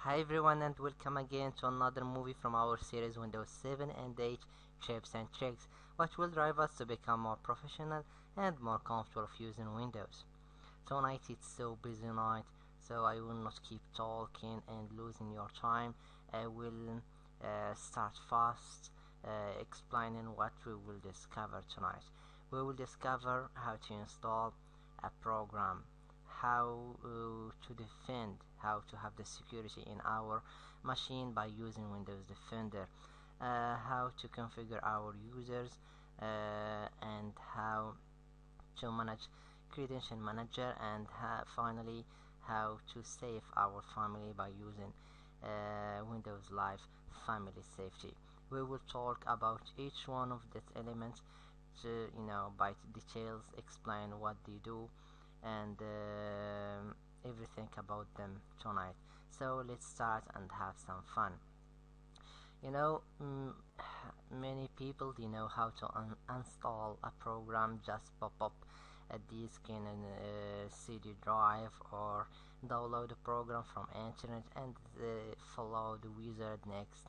Hi everyone and welcome again to another movie from our series Windows 7 and 8 Tips and Tricks, which will drive us to become more professional and more comfortable of using Windows. Tonight it's so busy night, so I will not keep talking and losing your time. I will start fast explaining what we will discover tonight. We will discover how to install a program, how to defend, how to have the security in our machine by using Windows Defender, how to configure our users, and how to manage credential manager, and finally how to save our family by using Windows Live Family Safety. We will talk about each one of these elements to, by details, explain what they do and everything about them tonight. So let's start and have some fun. You know, many people know how to install a program. Just pop up a disk in a CD drive or download a program from internet and follow the wizard next.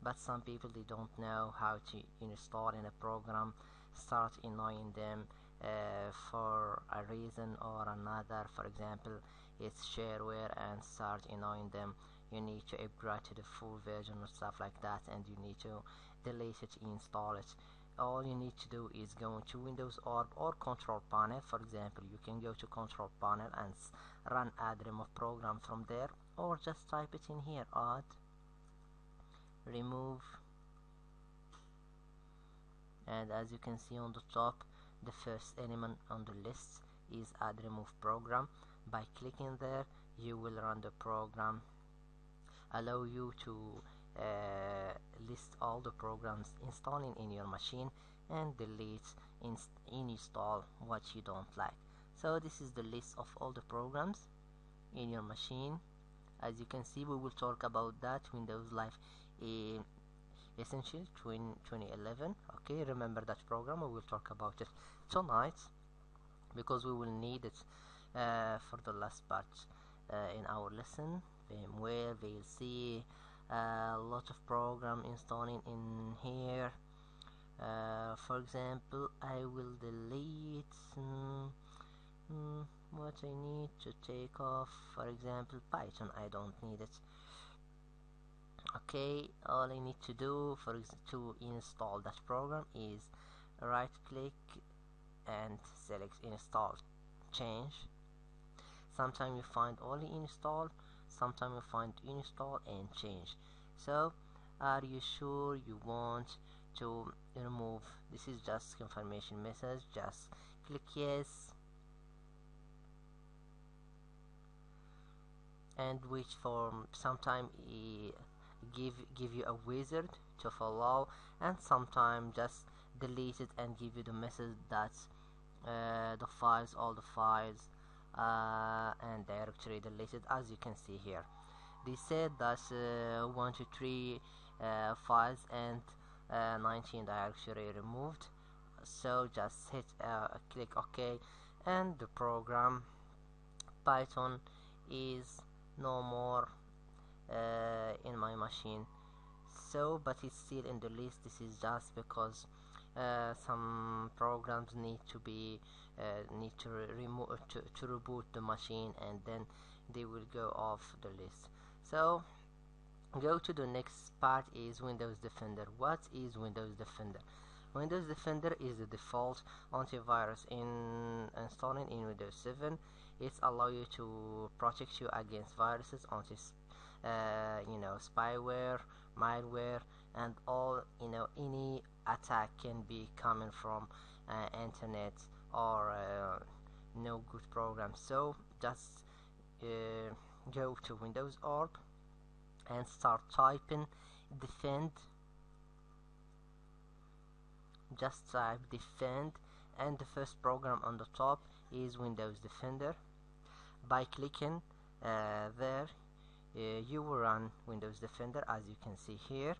But some people they don't know how to install in a program, start annoying them for a reason or another. For example, it's shareware and start annoying them. You need to upgrade to the full version or stuff like that, and you need to delete it, install it. All you need to do is go into Windows or Control Panel. For example, you can go to Control Panel and run add remove program from there, or just type it in here, add remove, and as you can see on the top, the first element on the list is add remove program. By clicking there, you will run the program, allow you to list all the programs installing in your machine and delete install what you don't like. So this is the list of all the programs in your machine. As you can see, we will talk about that Windows Live Essential 2011. Okay, remember that program. We will talk about it tonight because we will need it for the last part in our lesson. VMware, VLC, a lot of program installing in here. For example, I will delete what I need to take off. For example, Python, I don't need it. Okay, all I need to do to install that program is right click and select install change. Sometimes you find only install, sometimes you find install and change. So are you sure you want to remove? This is just confirmation message. Just click yes and wait for some time. Give you a wizard to follow, and sometimes just delete it and give you the message that all the files and directory deleted. As you can see here, they said that 1 2 3 files and 19 directory removed. So just hit click OK, and the program Python is no more in my machine. So but it's still in the list. This is just because some programs need to be remove to reboot the machine, and then they will go off the list. So go to the next part is Windows Defender. What is Windows Defender? Windows Defender is the default antivirus in installing in Windows 7. It allows you to protect you against viruses, spyware, malware, and all. Any attack can be coming from internet or no good program. So just go to Windows org and start typing defend. Just type defend, and the first program on the top is Windows Defender. By clicking there, you will run Windows Defender. As you can see here,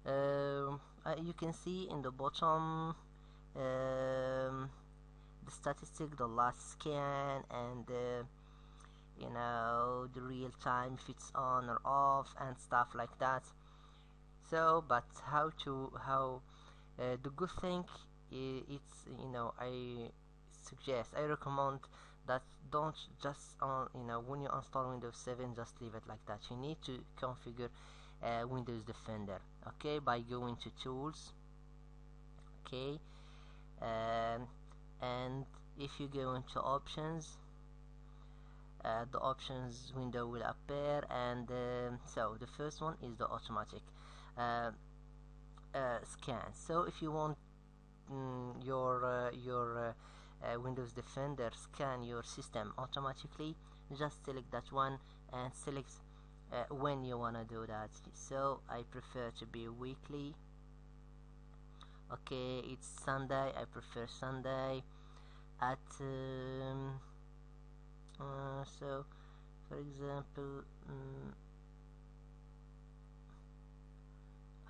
you can see in the bottom the statistic, the last scan, and the real time, if it's on or off and stuff like that. So but the good thing, it's I recommend that don't just when you install Windows 7 just leave it like that. You need to configure Windows Defender, okay, by going to tools, okay, and if you go into options, the options window will appear, and so the first one is the automatic uh, scan. So if you want your Windows Defender scan your system automatically, just select that one and select when you wanna do that. So I prefer to be weekly. Okay, it's Sunday. I prefer Sunday at so for example,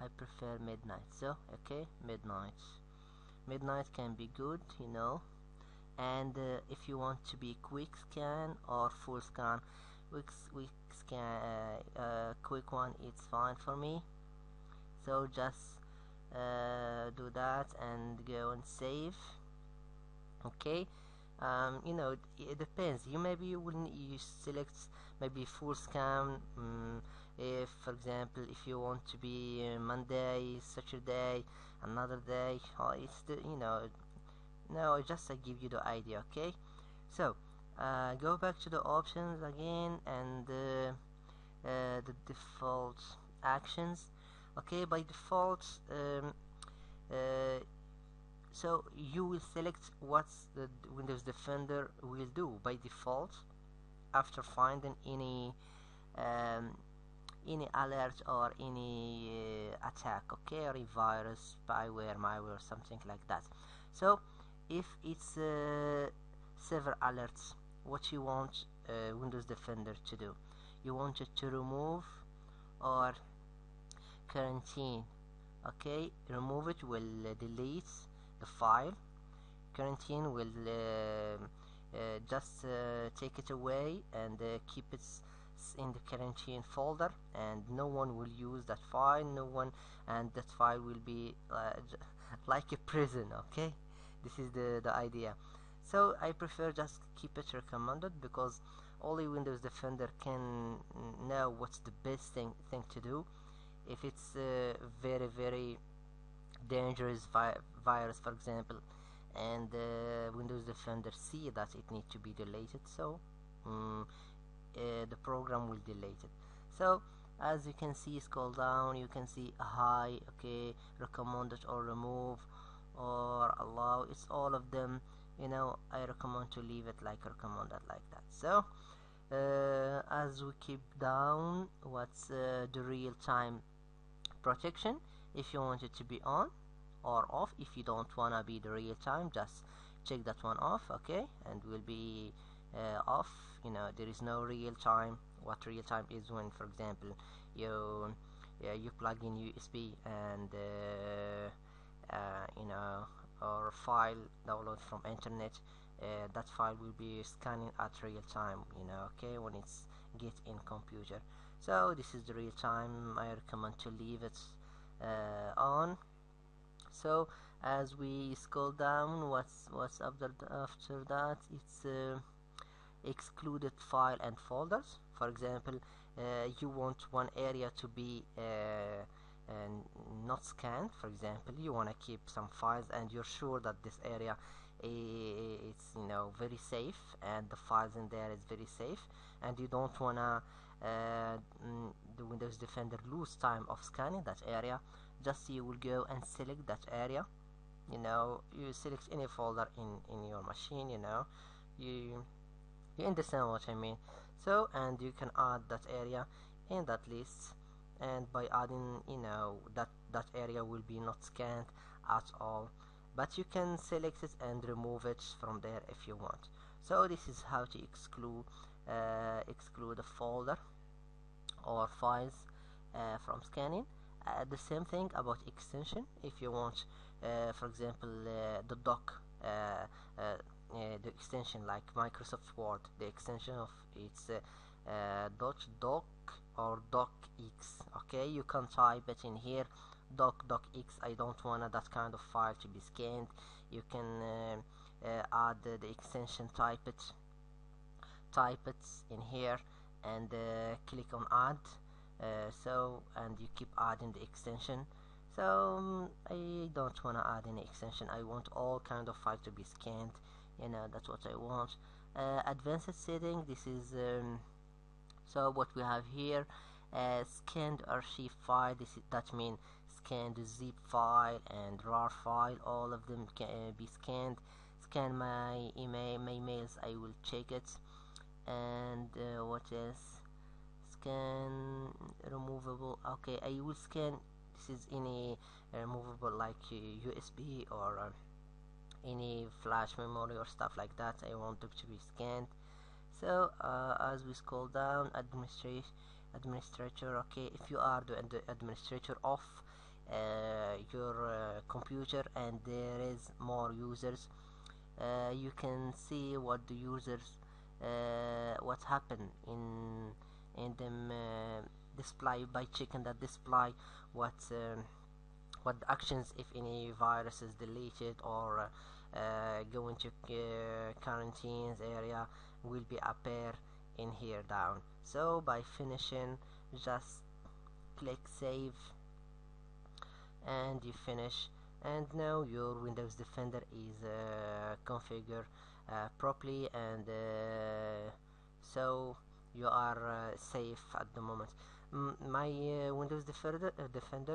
I prefer midnight. So okay, midnight can be good, and if you want to be quick scan or full scan, quick scan, quick one, it's fine for me. So just do that and go and save. Okay, it depends. Maybe you select maybe full scan. If for example, if you want to be Monday, Saturday, another day, it's the no, I give you the idea. Okay, so go back to the options again, and the default actions. Okay, by default, so you will select what the Windows Defender will do by default after finding any alert or any attack, okay, or a virus, spyware, malware, something like that. So if it's several alerts, what you want Windows Defender to do? You want it to remove or quarantine. Okay, remove it will delete the file. Quarantine will just take it away and keep it in the quarantine folder, and no one will use that file. No one, and that file will be like a prison. Okay, this is the idea. So I prefer just keep it recommended, because only Windows Defender can know what's the best thing to do. If it's very very dangerous virus, for example, and Windows Defender see that it needs to be deleted, so the program will delete it. So as you can see, scroll down, you can see high, okay, recommended or remove or allow. It's all of them. I recommend to leave it like recommended, like that. So as we keep down, what's the real-time protection? If you want it to be on or off, if you don't wanna be the real time, just check that one off, okay, and will be off. There is no real time. What real time is when, for example, you plug in USB and or file download from internet, that file will be scanning at real time, okay, when it's get in computer. So this is the real time. I recommend to leave it on. So as we scroll down, what's after that? It's excluded file and folders. For example, you want one area to be not scanned. For example, you want to keep some files and you're sure that this area it's very safe, and the files in there is very safe, and you don't want to the Windows Defender lose time of scanning that area. Just you will go and select that area. You select any folder in your machine. You understand what I mean. So, and you can add that area in that list, and by adding that area will be not scanned at all, but you can select it and remove it from there if you want. So this is how to exclude a folder or files from scanning. The same thing about extension. If you want, for example, the dock, the extension like Microsoft Word, the extension of its doc or docx. Okay, you can type it in here, docx. I don't want that kind of file to be scanned. You can add the extension, type it in here, and click on add. And you keep adding the extension. So I don't want to add any extension. I want all kind of file to be scanned. That's what I want. Advanced setting, this is so what we have here, scanned archive file. That means scanned zip file and rar file, all of them can be scanned. Scan my mails, I will check it. And what else? Scan removable. Okay, I will scan. This is any removable like USB or any flash memory or stuff like that. I want them to be scanned. So as we scroll down, administrator. Okay, if you are the administrator of your computer and there is more users, you can see what the users what happened in them display by checking that display, what the actions, if any virus is deleted or go into quarantines area, will be appear in here down. So by finishing, just click save and you finish, and now your Windows Defender is configured properly, and so you are safe at the moment. My Windows Defender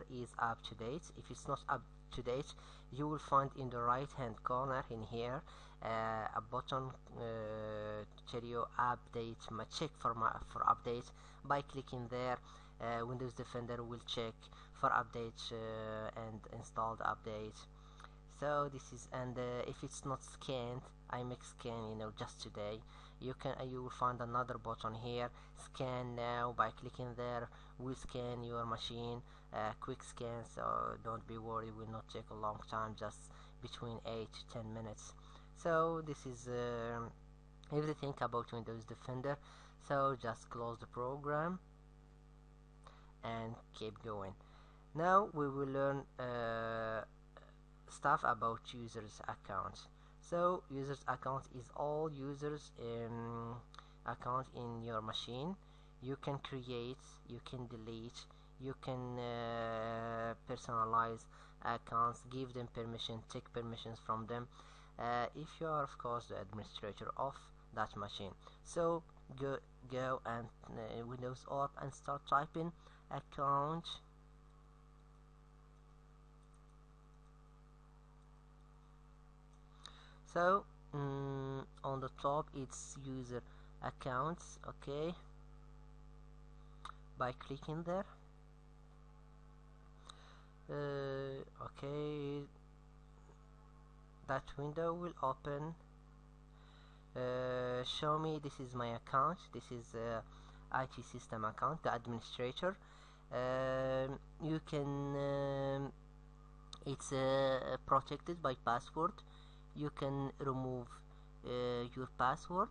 is up to date. If it's not up to date, you will find in the right hand corner in here a button to tell you update, check for update. By clicking there, Windows Defender will check for update and install the update. So this is, and if it's not scanned, I make scan just today. You will find another button here, scan now. By clicking there, will scan your machine, quick scan, so don't be worried, will not take a long time, just between 8 to 10 minutes. So this is everything about Windows Defender. So just close the program and keep going. Now we will learn stuff about users accounts. So users account is all users account in your machine. You can create, you can delete, you can personalize accounts, give them permission, take permissions from them, if you are of course the administrator of that machine. So go and Windows up and start typing account. So on the top it's user accounts. Okay, by clicking there, okay, that window will open. Show me, this is my account, this is IT system account, the administrator. You can it's protected by password. You can remove your password.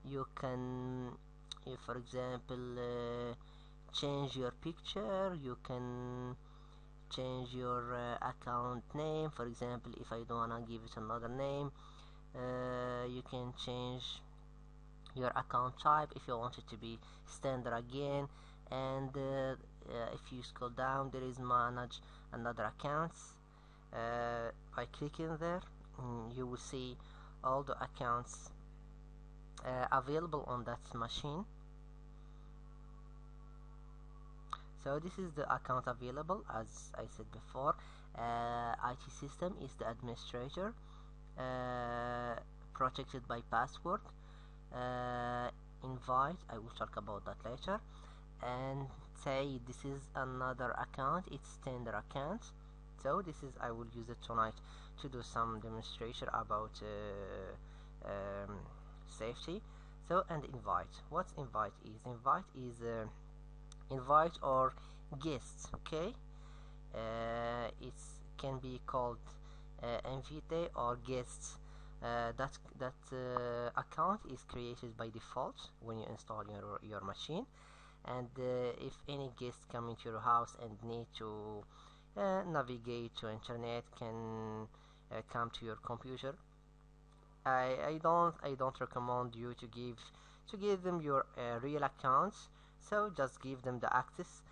You can for example change your picture. You can change your account name. For example, if I don't wanna give it another name, you can change your account type if you want it to be standard again. And if you scroll down, there is manage another accounts. By clicking there, you will see all the accounts available on that machine. So this is the account available, as I said before. IT system is the administrator, protected by password. Invite, I will talk about that later. And say this is another account, it's standard account. So this is, I will use it tonight to do some demonstration about safety. So, and invite, what invite is? Invite is invite or guests. Okay, it can be called invite or guests. that account is created by default when you install your machine. And if any guest come into your house and need to navigate to internet, can come to your computer, I don't recommend you to give them your real accounts. So just give them the access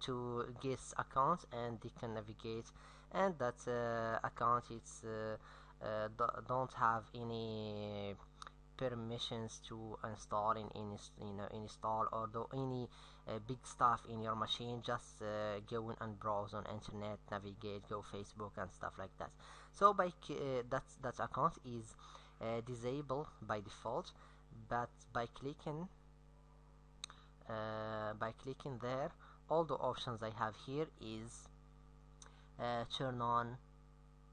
to guest accounts, and they can navigate. And that account, it's don't have any permissions to install install or do any big stuff in your machine. Just go in and browse on internet, navigate, go Facebook and stuff like that. So that account is disabled by default, but by clicking there, all the options I have here is turn on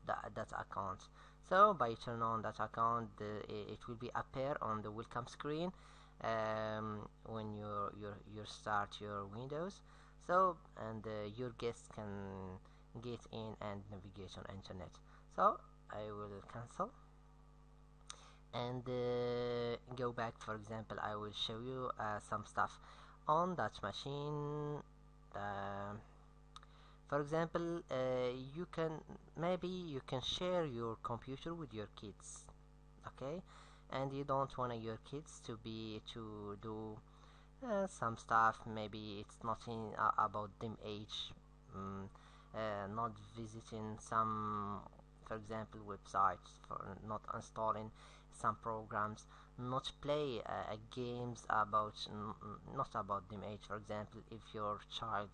that account. So by turn on that account, it will be appear on the welcome screen when you start your Windows. So, and your guests can get in and navigate on internet. So I will cancel and go back. For example, I will show you some stuff on that machine. For example, you can share your computer with your kids, okay? And you don't want your kids to do some stuff. Maybe it's nothing about them age, not visiting some, for example, websites, for not installing some programs, not play games about not about them age. For example, if your child,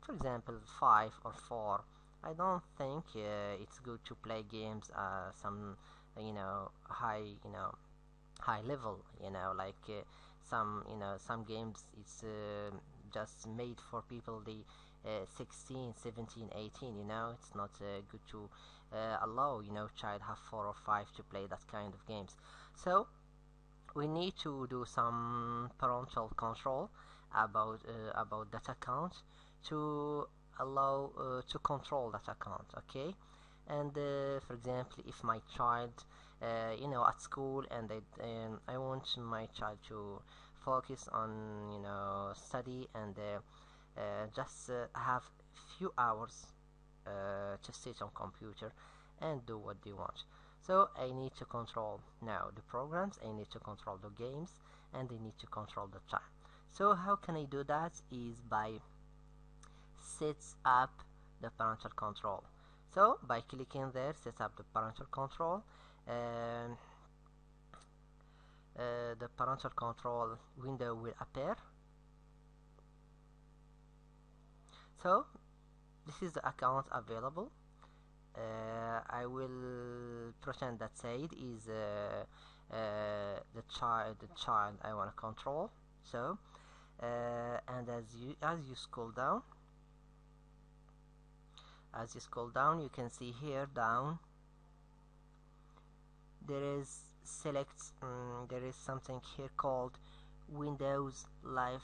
for example, 5 or 4, I don't think it's good to play games some high level, like some games, it's just made for people the 16, 17, 18. It's not good to allow child have 4 or 5 to play that kind of games. So we need to do some parental control about that account, to allow to control that account, okay? And for example, if my child at school, and I want my child to focus on study, and just have few hours to sit on computer and do what they want. So I need to control now the programs, I need to control the games, and I need to control the time. So how can I do that? Is by sets up the parental control. So by clicking there, set up the parental control, the parental control window will appear. So this is the account available. I will pretend that Said is the child I want to control. So and as you scroll down, you can see here down there is there is something here called Windows Live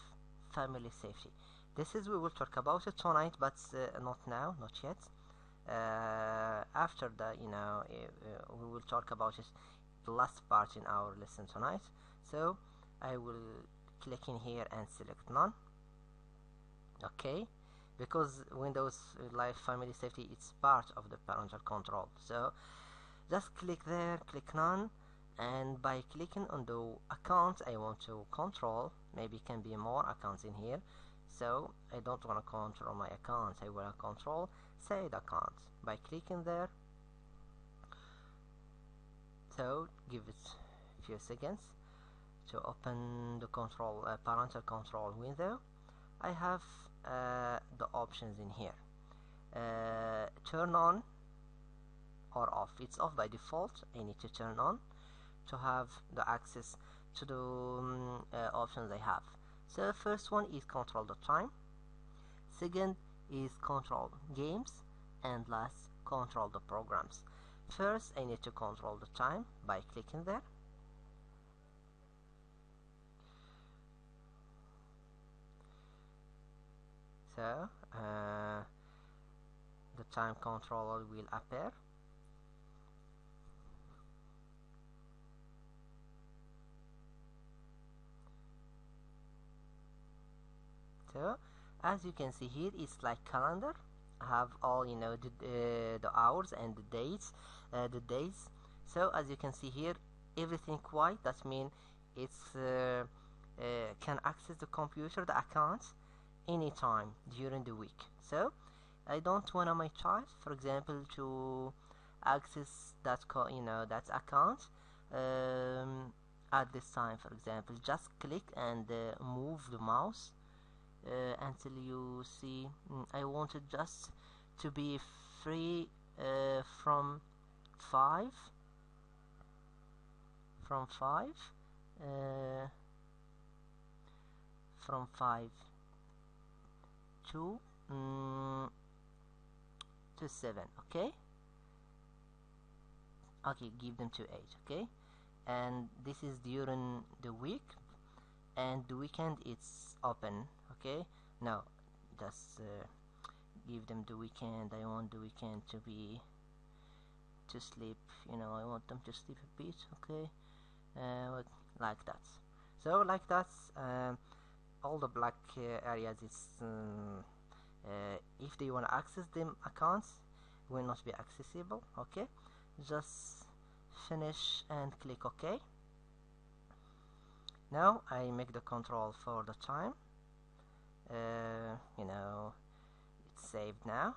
Family Safety. This is, we will talk about it tonight, but not now, not yet. After that, we will talk about it the last part in our lesson tonight. So I will click in here and select none, okay, because Windows Live Family Safety, it's part of the parental control. So just click there, click none, and by clicking on the account I want to control, maybe can be more accounts in here. So I don't want to control my accounts, I want to control Said account by clicking there. So give it a few seconds to open the control parental control window. I have the options in here. Turn on or off. It's off by default. I need to turn on to have the access to the options I have. So first one is control the time, second is control games, and last control the programs. First I need to control the time by clicking there. So the time controller will appear. So as you can see here, it's like calendar. I have all, you know, the hours and the days. So as you can see here, everything white. That means it's can access the computer, the accounts, anytime during the week. So I don't want my child, for example, to access that that account at this time. For example, just click and move the mouse until you see I wanted just to be free from 5 from 5 uh, from 5 to to 7. Okay, give them to 8. Okay, and this is during the week, and the weekend it's open. Okay, now just give them the weekend. I want the weekend to be to sleep, I want them to sleep a bit. Okay, like that. So like that, all the black areas is if they want to access them accounts will not be accessible. Okay, just finish and click OK. Now I make the control for the time. It's saved now,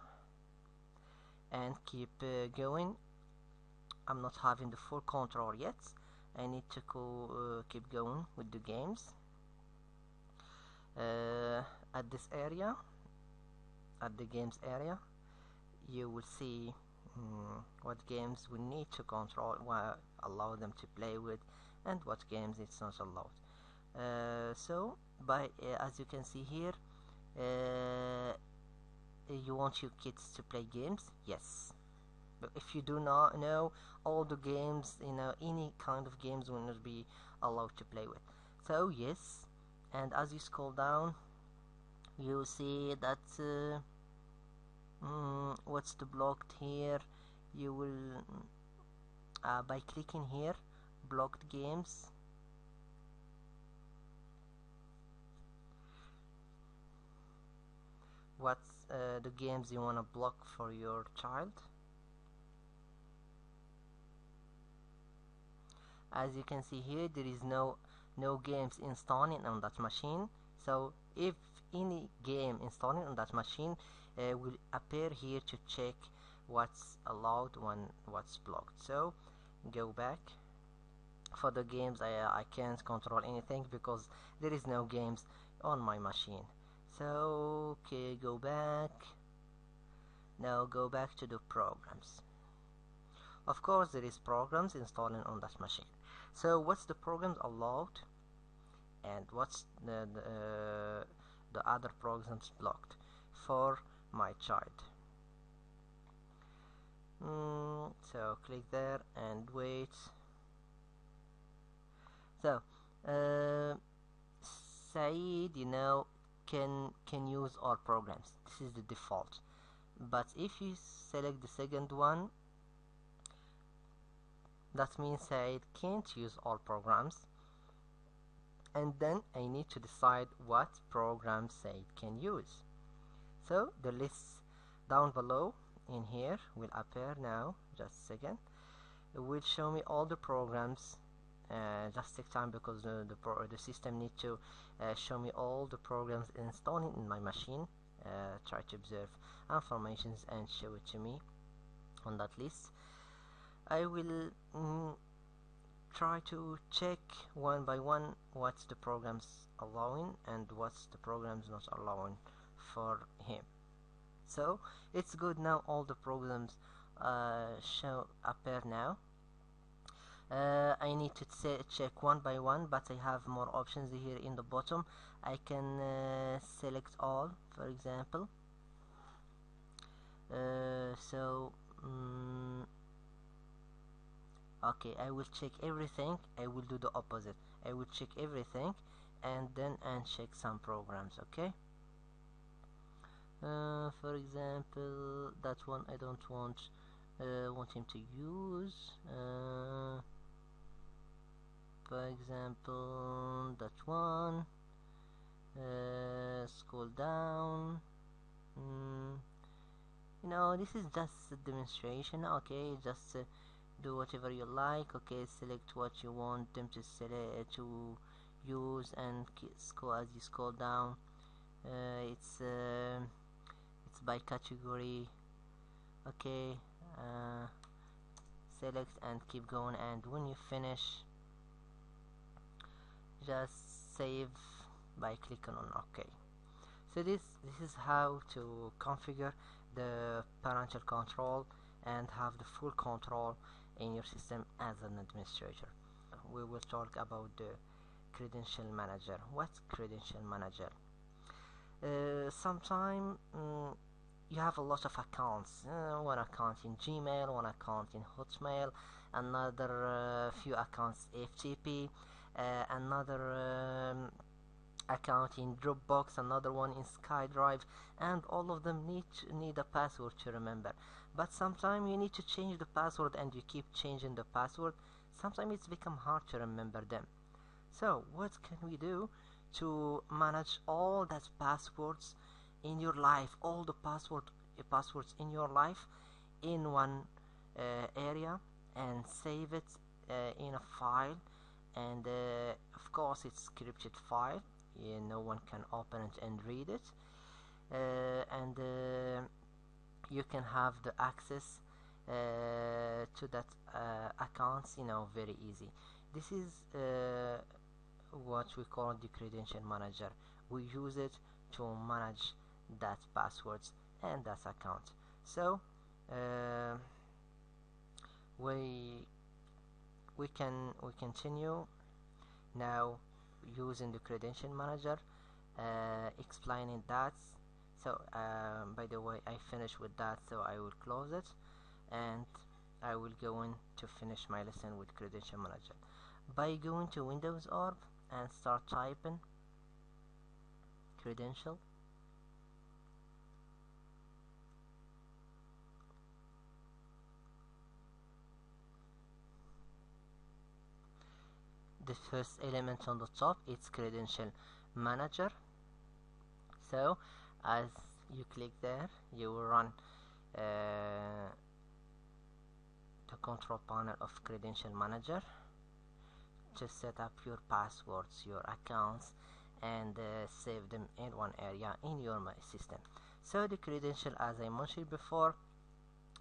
and keep going. I'm not having the full control yet. I need to keep going with the games. At this area, at the games area, you will see what games we need to control, allow them to play with, and what games it's not allowed. So as you can see here, you want your kids to play games, yes, but if you do not know all the games, any kind of games will not be allowed to play with. So yes, and as you scroll down, you see that what's the blocked here. You will by clicking here, blocked games, what's the games you want to block for your child. As you can see here, there is no games installing on that machine. So if any game installing on that machine will appear here to check what's allowed and what's blocked. So go back. For the games, I can't control anything because there is no games on my machine. So okay, go back. Now go back to the programs. Of course there is programs installing on that machine. So what's the programs allowed and what's the other programs blocked for my child. So click there and wait. So Said can use all programs. This is the default, but if you select the second one, that means Said can't use all programs, and then I need to decide what programs Said can use. So the list down below in here will appear now. Just a second. It will show me all the programs. Just take time because the system needs to show me all the programs installing in my machine. Try to observe informations and show it to me on that list. I will try to check one by one what's the programs allowing and what's the programs not allowing for him. So it's good now, all the programs appear now. I need to check one by one, but I have more options here in the bottom. I can select all, for example. Okay, I will check everything. I will do the opposite. I will check everything and then check some programs. Okay, for example, that one I don't want him to use. For example, that one, scroll down. You know, this is just a demonstration. Okay, just do whatever you like. Okay, select what you want them to select to use, and scroll as you scroll down. It's by category. Okay, select and keep going, and when you finish, just save by clicking on OK. So this is how to configure the parental control and have the full control in your system as an administrator. We will talk about the credential manager. What's credential manager? Sometime you have a lot of accounts. One account in Gmail, one account in Hotmail, another few accounts FTP, another account in Dropbox, another one in SkyDrive, and all of them need a password to remember. But sometimes you need to change the password, and you keep changing the password. Sometimes it's become hard to remember them. So what can we do to manage all that passwords in your life, all the passwords in your life in one area, and save it in a file, and of course it's encrypted file. No one can open it and read it, and you can have the access to that accounts, very easy. This is what we call the credential manager. We use it to manage that passwords and that account. So we continue now using the credential manager, explaining that. So by the way, I finished with that, so I will close it, and I will go in to finish my lesson with credential manager by going to Windows Orb and start typing credential. The first element on the top, it's credential manager. So as you click there, you will run the control panel of credential manager to set up your passwords, your accounts, and save them in one area in your system. So the credential, as I mentioned before,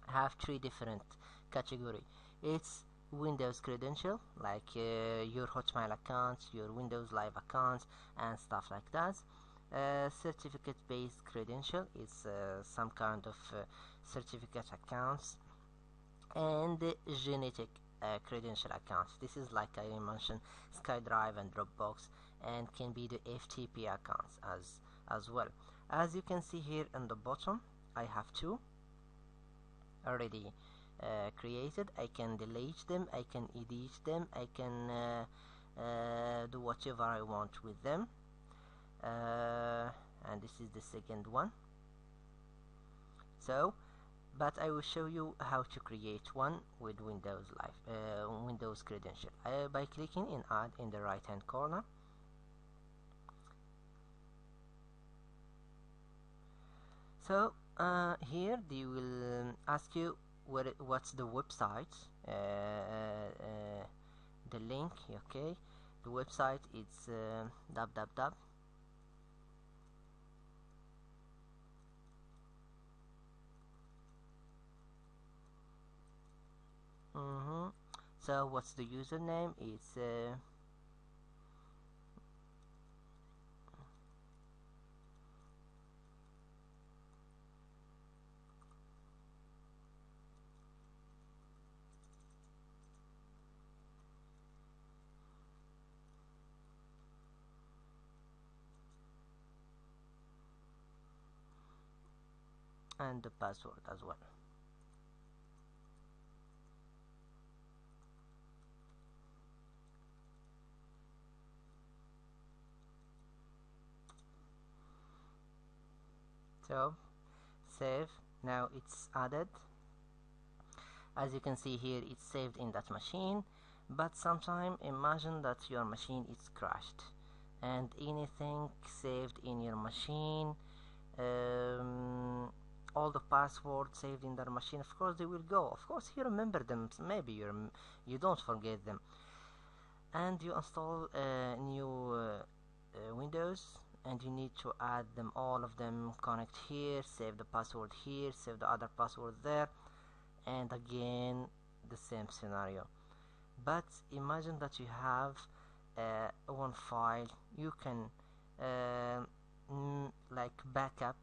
have three different categories. It's Windows credential, like your Hotmail accounts, your Windows Live accounts, and stuff like that. Certificate based credential is some kind of certificate accounts, and genetic credential accounts. This is, like I mentioned, SkyDrive and Dropbox, and can be the FTP accounts as well. As you can see here in the bottom, I have two already created. I can delete them, I can edit them, I can do whatever I want with them, and this is the second one. So but I will show you how to create one with Windows Live, Windows credential, by clicking in Add in the right hand corner. So here they will ask you what's the website, the link. Okay, the website is www. So what's the username? It's and the password as well. So save. Now it's added. As you can see here, it's saved in that machine, but sometime imagine that your machine is crashed and anything saved in your machine, all the passwords saved in their machine, of course they will go. Of course you remember them, maybe you don't forget them. And you install new Windows, and you need to add them, all of them, connect here, save the password here, save the other password there, and again the same scenario. But imagine that you have one file you can like backup,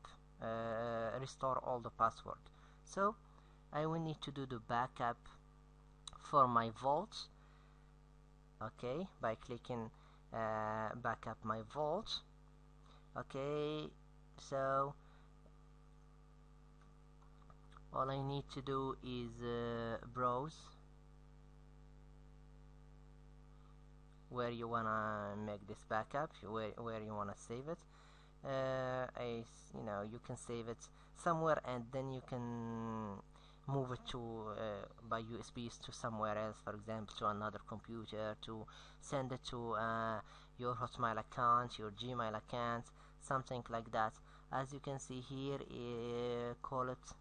restore all the password. So I will need to do the backup for my vault, okay, by clicking backup my vault. Okay, so all I need to do is browse where you wanna make this backup, where you wanna save it. You can save it somewhere, and then you can move it to by USBs to somewhere else, for example to another computer, to send it to your Hotmail account, your Gmail account, something like that. As you can see here, call it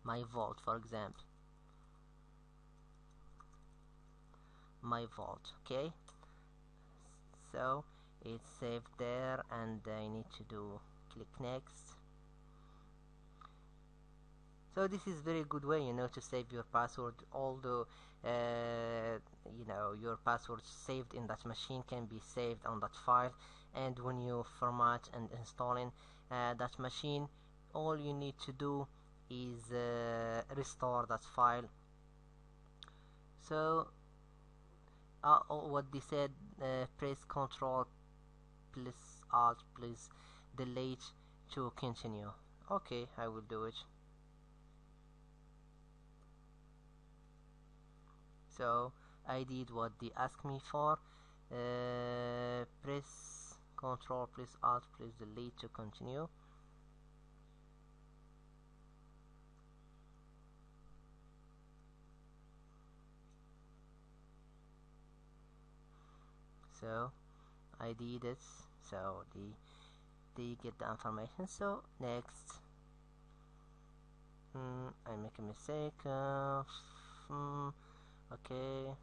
my vault, for example, my vault. Okay, so it's saved there, and I need to do click next. So this is very good way, to save your password. Although your password saved in that machine can be saved on that file, and when you format and installing that machine, all you need to do is restore that file. So what they said, press Ctrl plus Alt plus Delete to continue. Okay, I will do it. So I did what they asked me for. Press Ctrl plus Alt plus Delete to continue. So I did it. So they get the information. So next, I make a mistake. Okay.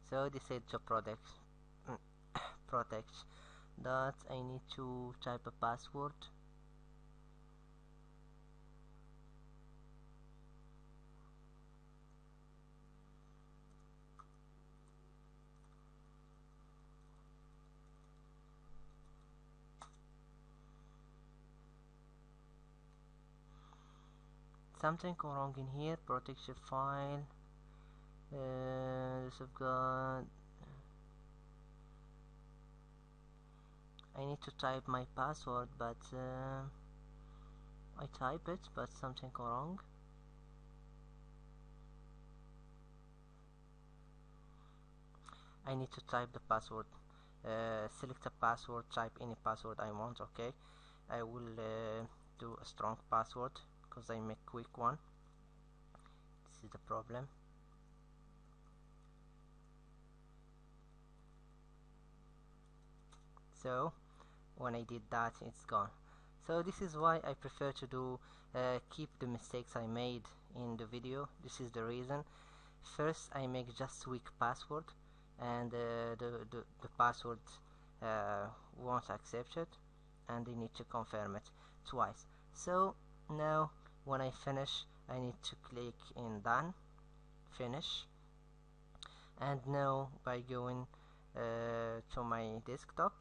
So they said to protect that I need to type a password. Something wrong in here. Protection file. This I've got. I need to type my password, but I type it, but something wrong. I need to type the password. Select a password, type any password I want. Okay, I will do a strong password because I make quick one. This is the problem. So when I did that, it's gone. So this is why I prefer to do keep the mistakes I made in the video. This is the reason. First, I make just weak password, and the password won't accept it, and I need to confirm it twice. So now when I finish, I need to click in done, finish, and now by going to my desktop,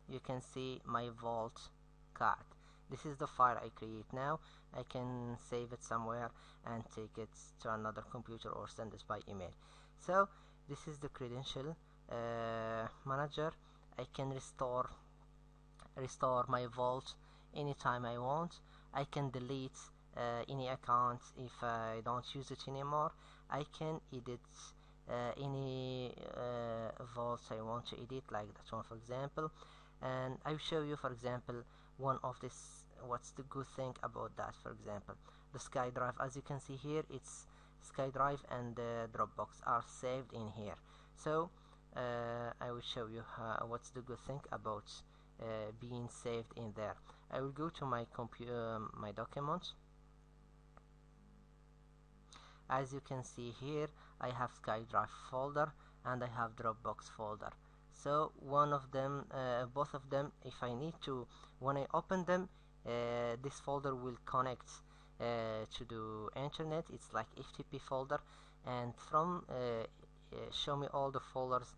you can see my vault card. This is the file I create now. I can save it somewhere and take it to another computer or send it by email. So this is the credential manager. I can restore my vault anytime I want. I can delete any account if I don't use it anymore. I can edit any vaults I want to edit, like that one for example, and I'll show you, for example, one of this. What's the good thing about that? For example, the SkyDrive, as you can see here, it's SkyDrive and Dropbox are saved in here. So I will show you what's the good thing about being saved in there. I will go to my computer, my documents. As you can see here, I have SkyDrive folder and I have Dropbox folder. So one of them, both of them, if I need to, when I open them, this folder will connect to the internet. It's like FTP folder, and from show me all the folders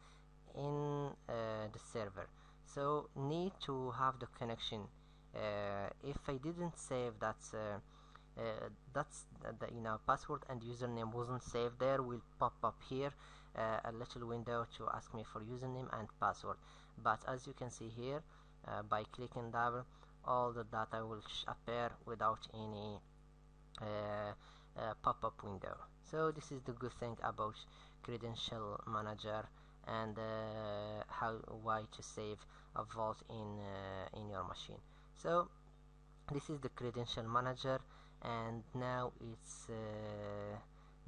in the server. So need to have the connection. If I didn't save that, that's the password and username wasn't saved there, will pop up here a little window to ask me for username and password. But as you can see here, by clicking double, all the data will appear without any pop-up window. So this is the good thing about credential manager, and why to save a vault in your machine. So this is the credential manager, and now it's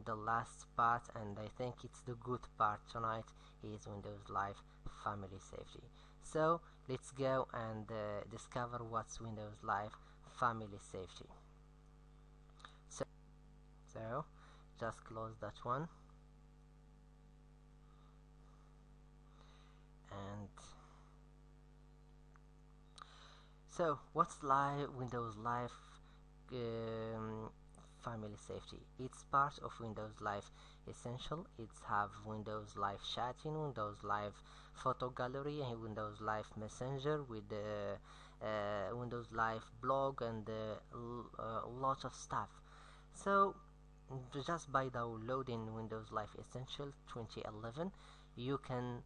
the last part, and I think it's the good part tonight, is Windows Live Family Safety. So let's go and discover what's Windows Live Family Safety. So just close that one, and so what's Windows Live Family Safety? It's part of Windows Live Essential. It's have Windows Live Chatting, Windows Live Photo Gallery, and Windows Live Messenger with Windows Live Blog, and lots of stuff. So just by downloading Windows Live Essential 2011, you can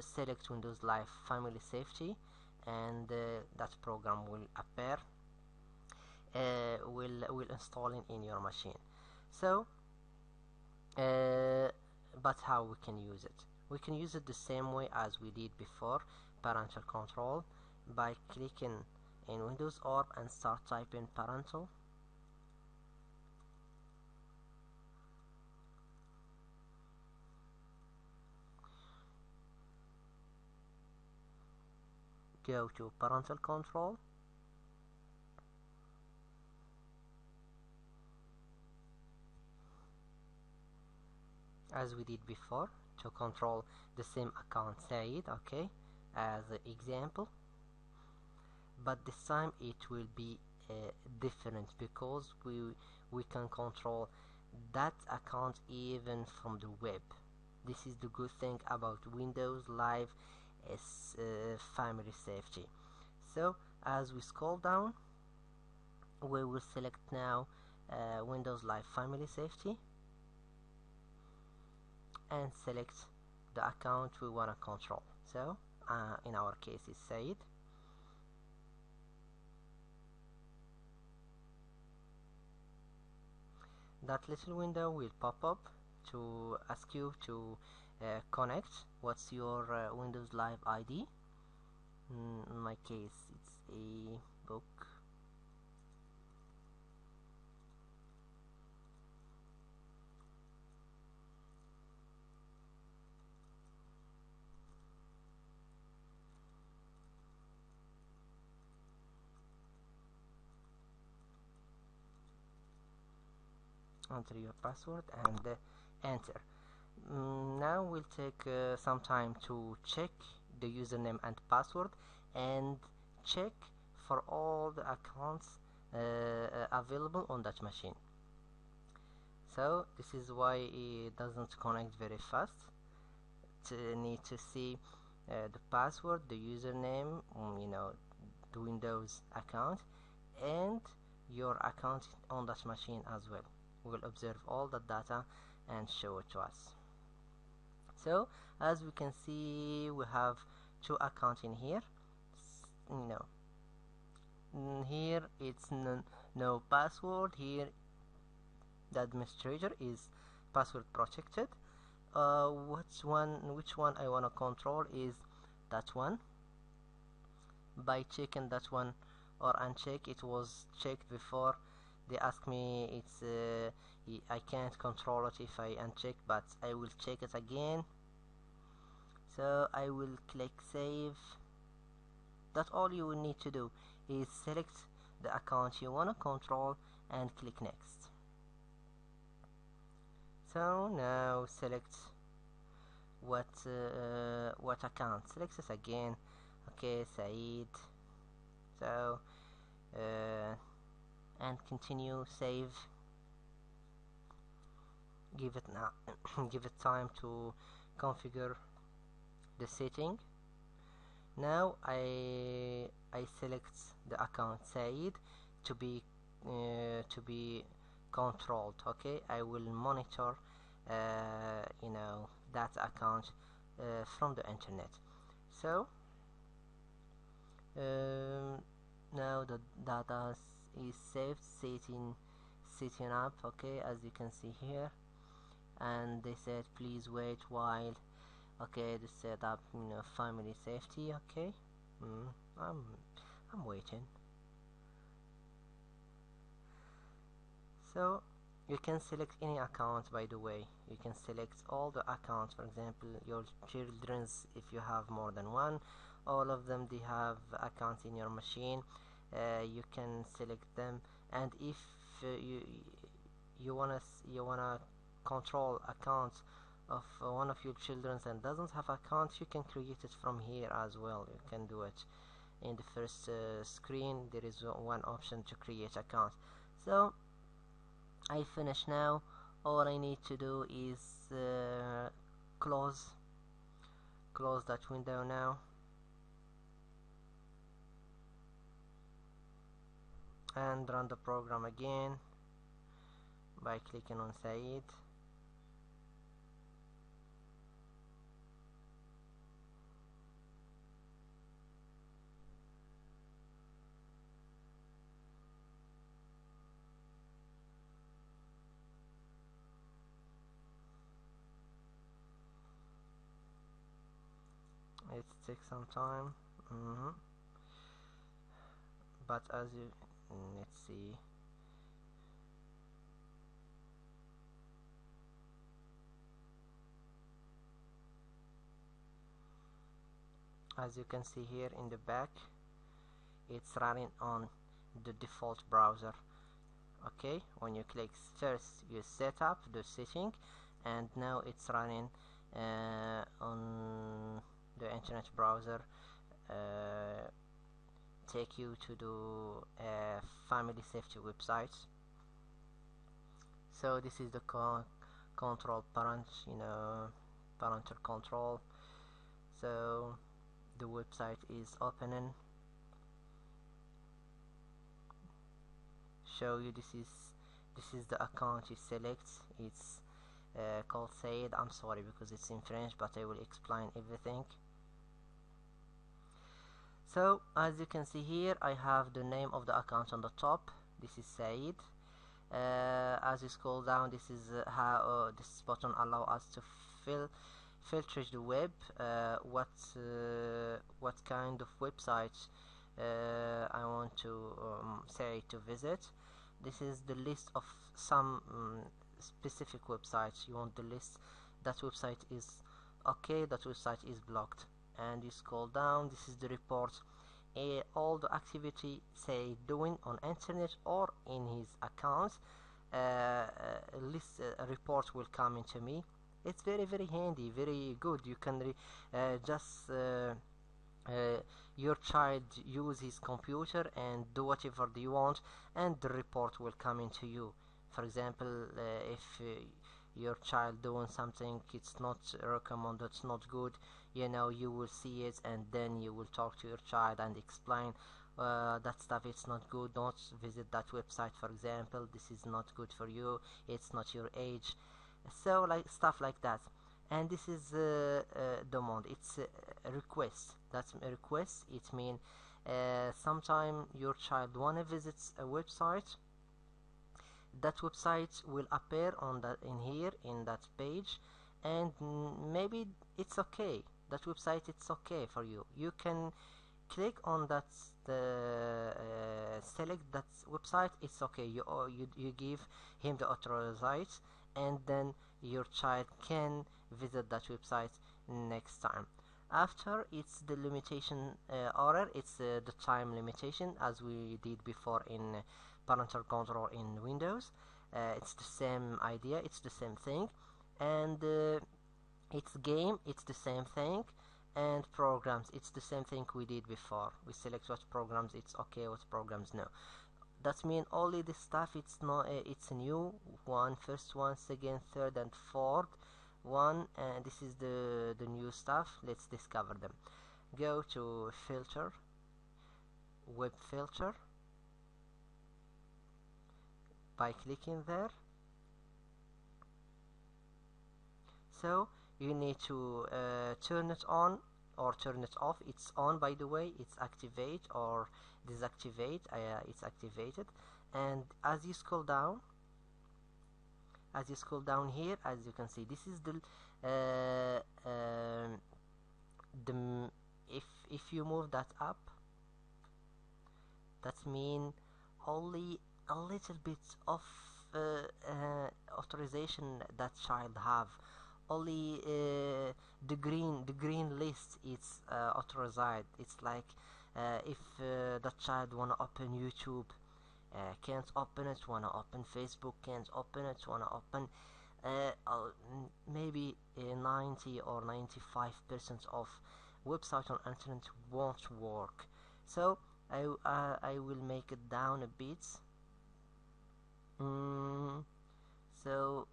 select Windows Live Family Safety, and that program will appear, will install in your machine. So but how we can use it? We can use it the same way as we did before, parental control, by clicking in Windows Orb and start typing parental. Go to parental control, as we did before, to control the same account Said, okay, as an example. But this time it will be different, because we can control that account even from the web. This is the good thing about Windows Live Family Safety. So as we scroll down, we will select now Windows Live Family Safety, and select the account we want to control. So in our case it's Said. That little window will pop up to ask you to connect. What's your Windows Live ID? In my case it's a book. Enter your password and enter. Now we'll take some time to check the username and password, and check for all the accounts available on that machine. So this is why it doesn't connect very fast. Need to see the password, the username, the Windows account, and your account on that machine as well. We will observe all the data and show it to us. So as we can see, we have two accounts in here. Here it's no password. Here the administrator is password protected. Which one I want to control is that one. By checking that one or uncheck, it was checked before. They ask me it's I can't control it if I uncheck, but I will check it again. So I will click save. That's all you will need to do, is select the account you want to control and click next. So now select what account. Select this again. Okay, Said. So and continue, save. Give it now give it time to configure the setting. Now I select the account Said to be controlled. Okay, I will monitor that account from the internet. So now the data is saved, setting up. Okay, as you can see here, and they said please wait while. Okay, the setup, family safety. Okay, I'm waiting. So you can select any account. By the way, you can select all the accounts. For example, your children's, if you have more than one, all of them, they have accounts in your machine. You can select them, and if you wanna control accounts of one of your children and doesn't have account, you can create it from here as well. You can do it in the first screen. There is one option to create account. So I finish now. All I need to do is close that window now, and run the program again by clicking on Said. It takes some time, but as you let's see. As you can see here in the back, it's running on the default browser. Okay, when you click first, you set up the setting, and now it's running on the internet browser. Take you to the family safety website. So this is the control parental control. So the website is opening. Show you this is the account you select. It's called Said. I'm sorry because it's in French, but I will explain everything. So as you can see here, I have the name of the account on the top. This is Said. As you scroll down, this is how this button allow us to filter the web. What kind of website I want to say to visit. This is the list of some specific websites. You want the list. That website is okay, that website is blocked. And you scroll down, this is the report. All the activity say doing on internet or in his account, report will come into me. It's very handy, very good. You can just your child use his computer and do whatever you want, and the report will come into you. For example, if your child doing something, it's not recommended, it's not good, you will see it, and then you will talk to your child and explain that stuff, it's not good, don't visit that website, for example, this is not good for you, it's not your age. So like stuff like that. And this is demand, it's a request. That's a request. It means sometime your child wanna visit a website, that website will appear on that in that page, and maybe it's okay, that website it's okay for you. You can click on that, select that website, it's okay. You give him the authorization, and then your child can visit that website next time. After, it's the limitation order, it's the time limitation, as we did before in parental control in Windows. It's the same idea, it's the same thing. And it's game, it's the same thing. And programs, it's the same thing we did before. We select what programs it's okay, what programs no. That means only this stuff, it's not it's a new one, first one, second, third, and fourth one, and this is the new stuff. Let's discover them. Go to filter, web filter, by clicking there. So you need to turn it on or turn it off. It's on, by the way. It's activate or deactivate. It's activated. And as you scroll down here, as you can see, this is if you move that up, that means only a little bit of authorization that child have. Only the green list is authorized. It's like if the child wanna open YouTube, can't open it. Wanna open Facebook, can't open it. Wanna open maybe 90 or 95% of website on internet won't work. So I will make it down a bit. So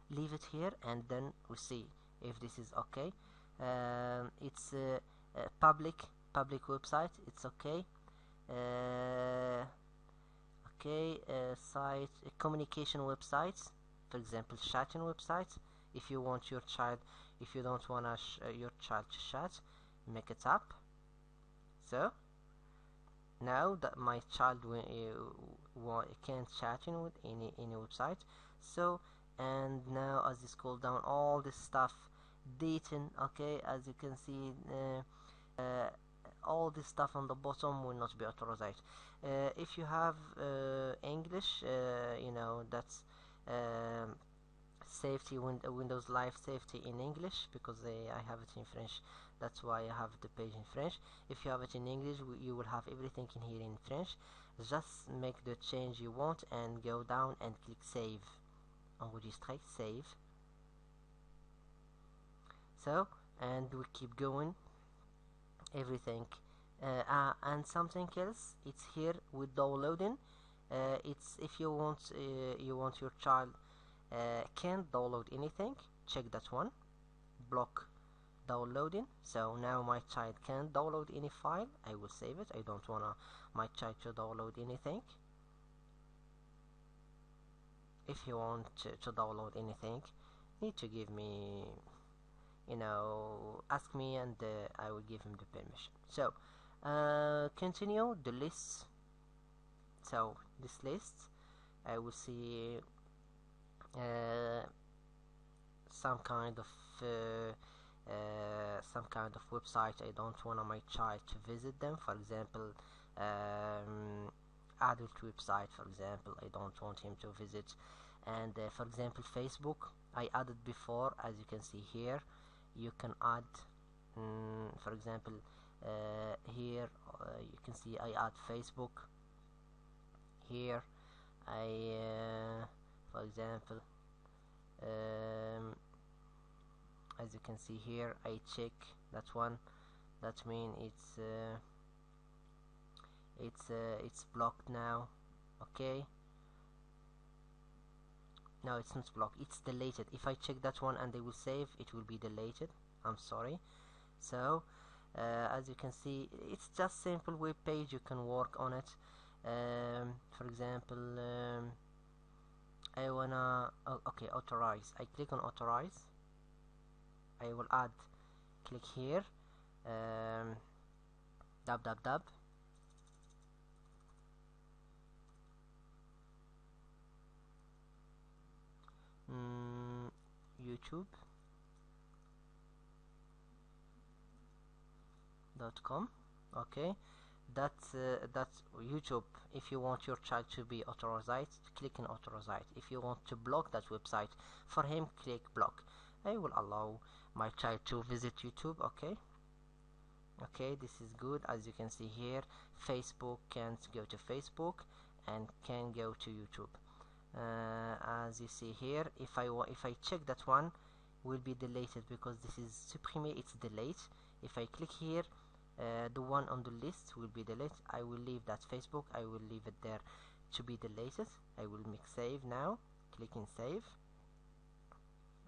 leave it here, and then we see if this is okay. It's public website, it's okay. Site communication websites, for example chatting websites. If you want your child, if you don't want your child to chat, make it up. So now that my child can't chat in with any website. So, and now as you scroll down, all this stuff dating, okay, as you can see, all this stuff on the bottom will not be authorized. If you have English, you know, that's safety, Windows Live Safety in English, because I have it in French. That's why I have the page in French. If you have it in English, you will have everything in here in French. Just make the change you want and go down and click save. Enregistrer, save. So, and we keep going. Everything. And something else, it's here with downloading. It's if you want your child can't download anything, check that one. Block downloading. So now my child can't download any file. I will save it. I don't wanna my child to download anything. If you want to download anything, need to give me, you know, ask me, and I will give him the permission. So continue the list. So this list, I will see some kind of website I don't want my child to visit them. For example, adult website, for example, I don't want him to visit. And for example, Facebook, I added before. As you can see here, you can add, for example, here you can see I add Facebook. Here I for example, as you can see here, I check that one. That means it's blocked now. Okay, no, it's not blocked, it's deleted. If I check that one and they will save, it will be deleted. I'm sorry. So as you can see, it's just simple web page. You can work on it. For example, I wanna okay, authorize. I click on authorize. I will add, click here, dab YouTube. youtube.com. Okay, that's YouTube. If you want your child to be authorized, click on authorized. If you want to block that website for him, click block. I will allow my child to visit YouTube. Okay, this is good. As you can see here, Facebook can't go to Facebook and can go to YouTube. As you see here, if I check that one, will be deleted because this is supprimé, it's delete. If I click here, the one on the list will be deleted. I will leave that Facebook, I will leave it there to be deleted. I will make save now, clicking save.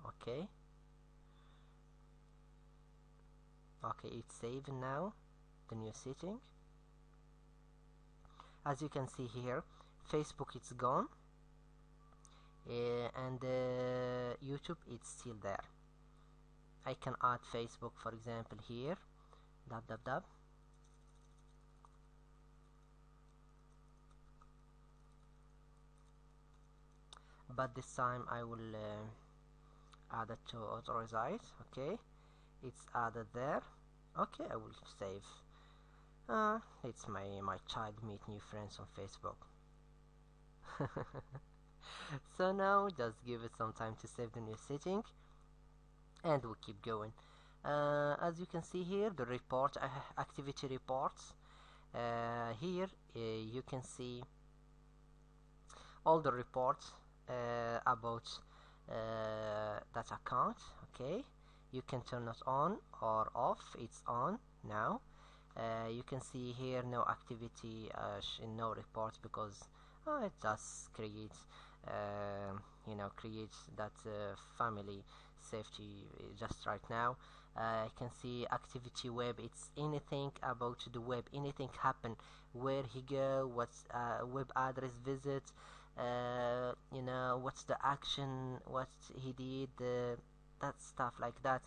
Okay, it's saved now, the new setting. As you can see here, Facebook it's gone, and YouTube it's still there. I can add Facebook, for example, here, dab. But this time I will add it to authorize. Okay, it's added there. Okay, I will save. It's my child meet new friends on Facebook. So now just give it some time to save the new setting, and we keep going. As you can see here, the report, activity reports. Here you can see all the reports about that account. Okay, you can turn it on or off. It's on now. You can see here no activity, no reports, because it just creates creates that family safety just right now. I can see activity web. It's anything about the web, anything happen, where he go, what's web address visit, what's the action, what he did, that stuff like that.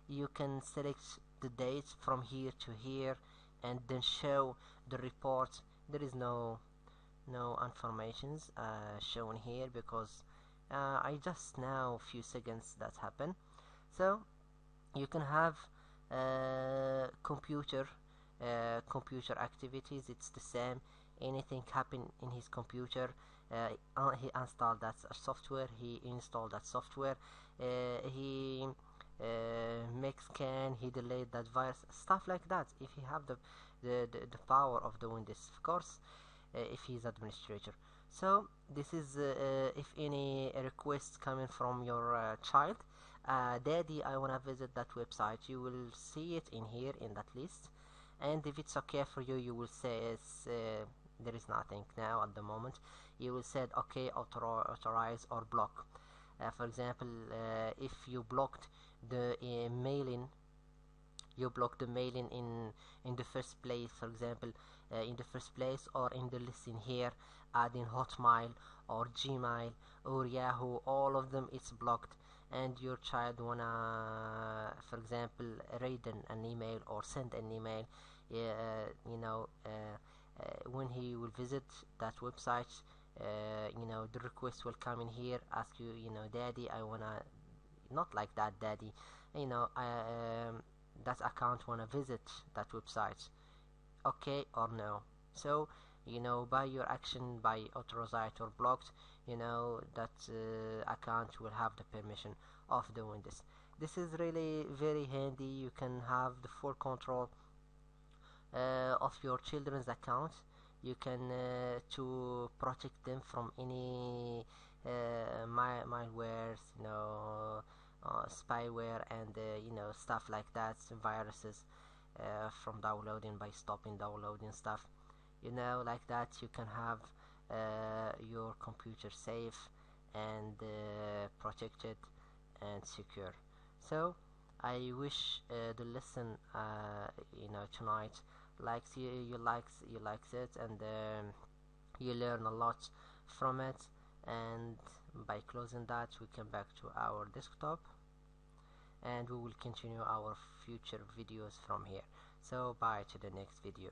You can select the date from here to here and then show the report. There is no informations shown here because I just now few seconds that happen. So you can have computer activities. It's the same, anything happen in his computer, he installed that software, he installed that software, he make scan, he delete that virus, stuff like that. If he have the power of doing this, of course, if he's administrator. So this is if any request coming from your child, daddy, I wanna visit that website, you will see it in here in that list, and if it's okay for you, you will say there is nothing now at the moment. You will say okay, authorize or block. For example, if you blocked the mailing, in the first place, for example, in the first place or in the list in here, adding Hotmail or Gmail or Yahoo, all of them it's blocked, and your child wanna, for example, read an email or send an email, when he will visit that website, the request will come in here, ask you, daddy, I wanna, not like that, daddy, that account wanna visit that website, okay or no. So by your action, by authorized or blocked, that account will have the permission of doing this. This is really very handy. You can have the full control of your children's account. You can to protect them from any malwares, spyware, and stuff like that, viruses, from downloading, by stopping downloading stuff, like that. You can have your computer safe and protected and secure. So I wish the lesson tonight likes you likes it, and you learn a lot from it. And by closing that, we come back to our desktop and we will continue our future videos from here. So bye to the next video.